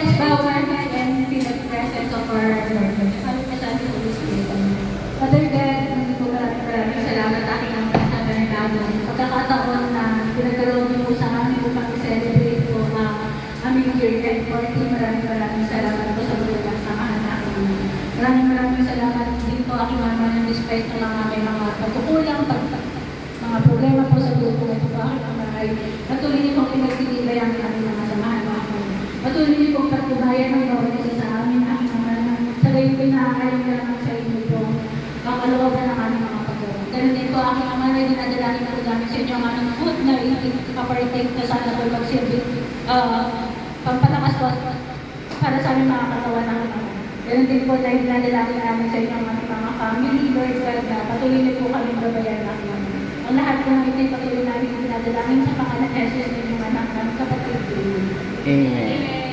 let's bow our head and feel the presence of our Lord. Father, Son, and Holy Spirit. Father God, maraming salamat aking ang Sa Bernardo. Pagkakataon na pinagkaroon niyo po sa amin upang i-celebrate po ang aming year end party. Maraming salamat po sa mga samahan natin. Maraming salamat din po aking mama ng despite ng mga may mga pagkukulang, mga problema po sa grupo na ito po aking ama ay patuloy niyo pong pinagtitibay ang aming mga samahan natin. Patuloy niyo pong pagtibayan ng bawat isa sa amin aking ama na sa gayon pinakakalim na naman sa inyo po ang kalooban ng aming mga pagkaroon. Ganun din po aking ama na dinadalangin po namin sa inyo ang aming food na ipapartake na sana po magsilbi pampalakas po para sa aming mga katawan ng ama. Ganun din po dahil dinadalangin namin sa inyo ang aming mga family, Lord God, na patuloy niyo po kami babayan aking ama. Ang lahat po namin ay patuloy namin dinadalangin sa pangalan ng Jesus na inyong anak ng kapatid. Amen.